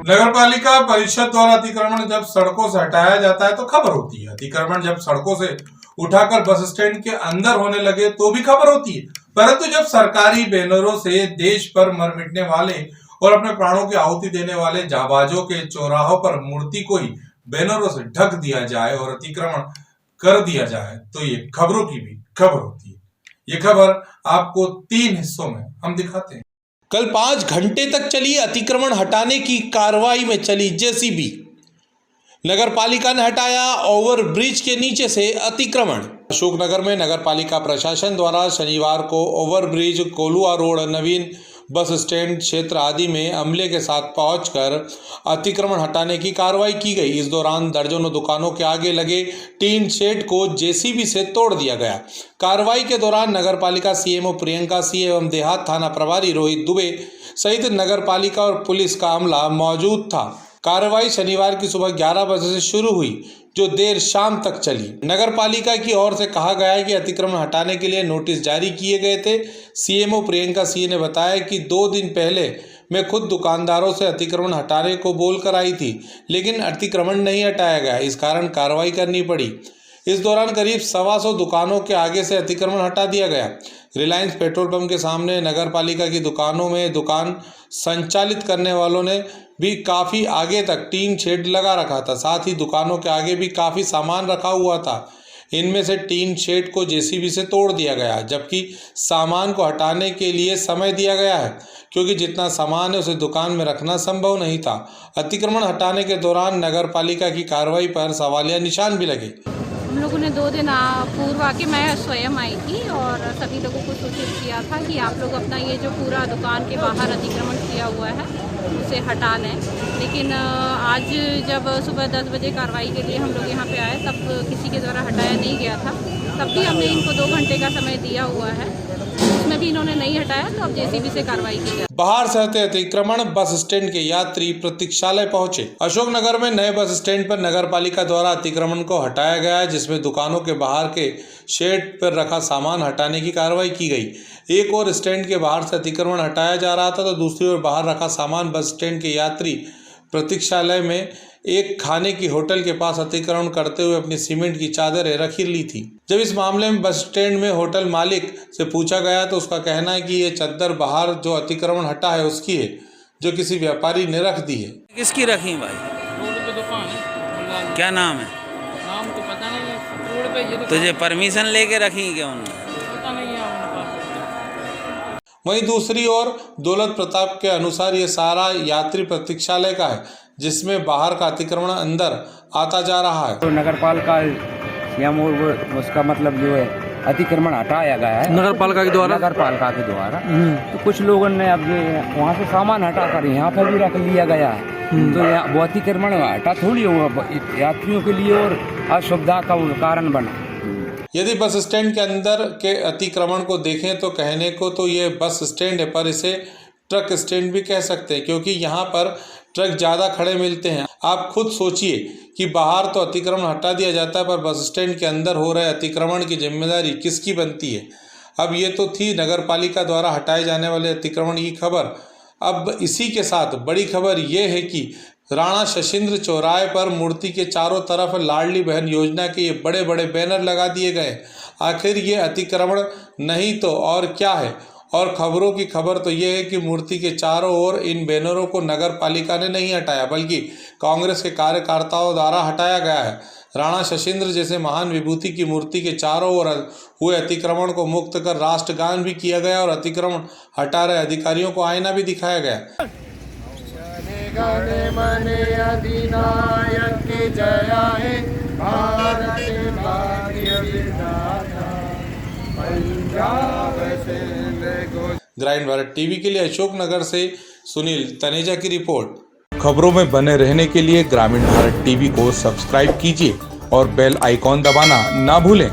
नगर पालिका परिषद द्वारा अतिक्रमण जब सड़कों से हटाया जाता है तो खबर होती है। अतिक्रमण जब सड़कों से उठाकर बस स्टैंड के अंदर होने लगे तो भी खबर होती है। परंतु जब सरकारी बैनरों से देश पर मर मिटने वाले और अपने प्राणों की आहुति देने वाले जाबाजों के चौराहों पर मूर्ति को ही बैनरों से ढक दिया जाए और अतिक्रमण कर दिया जाए तो ये खबरों की भी खबर होती है। ये खबर आपको 3 हिस्सों में हम दिखाते हैं। कल 5 घंटे तक चली अतिक्रमण हटाने की कार्रवाई में चली जेसीबी। नगर पालिका ने हटाया ओवरब्रिज के नीचे से अतिक्रमण। अशोकनगर में नगर पालिका प्रशासन द्वारा शनिवार को ओवरब्रिज, कोलुआ रोड, नवीन बस स्टैंड क्षेत्र आदि में अमले के साथ पहुंचकर अतिक्रमण हटाने की कार्रवाई की गई। इस दौरान दर्जनों दुकानों के आगे लगे टीन शेड को जेसीबी से तोड़ दिया गया। कार्रवाई के दौरान नगर पालिका सीएमओ प्रियंका सी एवं देहात थाना प्रभारी रोहित दुबे सहित नगर पालिका और पुलिस का अमला मौजूद था। कार्रवाई शनिवार की सुबह 11 बजे से शुरू हुई जो देर शाम तक चली। नगर पालिका की ओर से कहा गया है कि अतिक्रमण हटाने के लिए नोटिस जारी किए गए थे। सीएमओ प्रियंका सी ने बताया कि 2 दिन पहले मैं खुद दुकानदारों से अतिक्रमण हटाने को बोलकर आई थी, लेकिन अतिक्रमण नहीं हटाया गया, इस कारण कार्रवाई करनी पड़ी। इस दौरान करीब 125 दुकानों के आगे से अतिक्रमण हटा दिया गया। रिलायंस पेट्रोल पंप के सामने नगर पालिका की दुकानों में दुकान संचालित करने वालों ने भी काफ़ी आगे तक टीन शेड लगा रखा था। साथ ही दुकानों के आगे भी काफ़ी सामान रखा हुआ था। इनमें से टीन शेड को जेसीबी से तोड़ दिया गया, जबकि सामान को हटाने के लिए समय दिया गया है, क्योंकि जितना सामान है उसे दुकान में रखना संभव नहीं था। अतिक्रमण हटाने के दौरान नगर पालिका की कार्रवाई पर सवालिया निशान भी लगे। हम लोगों ने 2 दिन पूर्व आके मैं स्वयं आई थी और सभी लोगों को सूचित किया था कि आप लोग अपना ये जो पूरा दुकान के बाहर अतिक्रमण किया हुआ है उसे हटा लें। लेकिन आज जब सुबह 10 बजे कार्रवाई के लिए हम लोग यहाँ पे आए तब किसी के द्वारा हटाया नहीं गया था। तब भी हमने इनको 2 घंटे का समय दिया हुआ है, उसमें भी इन्होंने नहीं हटाया, तो अब जेसीबी से कार्रवाई की जाए। बाहर से हटे अतिक्रमण बस स्टैंड के यात्री प्रतीक्षालय पहुंचे। अशोकनगर में नए बस स्टैंड पर नगर पालिका द्वारा अतिक्रमण को हटाया गया है, जिसमें दुकानों के बाहर के शेड पर रखा सामान हटाने की कार्रवाई की गई। एक और स्टैंड के बाहर से अतिक्रमण हटाया जा रहा था तो दूसरी ओर बाहर रखा सामान बस स्टैंड के यात्री प्रतीक्षालय में एक खाने की होटल के पास अतिक्रमण करते हुए अपनी सीमेंट की चादरें रखी ली थी। जब इस मामले में बस स्टैंड में होटल मालिक से पूछा गया तो उसका कहना है कि ये चादर बाहर जो अतिक्रमण हटा है उसकी है, जो किसी व्यापारी ने रख दी है। किसकी रखी भाई? रोड पे दुकान है। क्या नाम है? नाम तो पता नहीं है। रोड पे ये तुझे परमिशन लेके रखी क्या उन्होंने? पता नहीं है उनका। वहीं दूसरी ओर दौलत प्रताप के अनुसार ये सारा यात्री प्रतीक्षालय का है, जिसमें बाहर का अतिक्रमण अंदर आता जा रहा है। तो नगर पालिका या उसका मतलब जो है अतिक्रमण हटाया गया है नगर पालिका के द्वारा। तो कुछ लोगों ने अब वहाँ से सामान हटाकर यहाँ पर भी रख लिया गया है। तो यहाँ वो अतिक्रमण हटा थोड़ी हुआ, यात्रियों के लिए और असुविधा का कारण बना। यदि बस स्टैंड के अंदर के अतिक्रमण को देखें तो कहने को तो ये बस स्टैंड है, पर इसे ट्रक स्टैंड भी कह सकते हैं, क्योंकि यहाँ पर ट्रक ज़्यादा खड़े मिलते हैं। आप खुद सोचिए कि बाहर तो अतिक्रमण हटा दिया जाता है, पर बस स्टैंड के अंदर हो रहे अतिक्रमण की जिम्मेदारी किसकी बनती है। अब ये तो थी नगर पालिका द्वारा हटाए जाने वाले अतिक्रमण की खबर। अब इसी के साथ बड़ी खबर ये है कि राणा शशिंद्र चौराहे पर मूर्ति के चारों तरफ लाडली बहन योजना के ये बड़े बड़े बैनर लगा दिए गए। आखिर ये अतिक्रमण नहीं तो और क्या है। और खबरों की खबर तो ये है कि मूर्ति के चारों ओर इन बैनरों को नगर पालिका ने नहीं हटाया, बल्कि कांग्रेस के कार्यकर्ताओं द्वारा हटाया गया है। राणा शशिंद्र जैसे महान विभूति की मूर्ति के चारों ओर हुए अतिक्रमण को मुक्त कर राष्ट्रगान भी किया गया और अतिक्रमण हटा रहे अधिकारियों को आईना भी दिखाया गया। ग्रामीण भारत टीवी के लिए अशोकनगर से सुनील तनेजा की रिपोर्ट। खबरों में बने रहने के लिए ग्रामीण भारत टीवी को सब्सक्राइब कीजिए और बेल आइकॉन दबाना ना भूलें।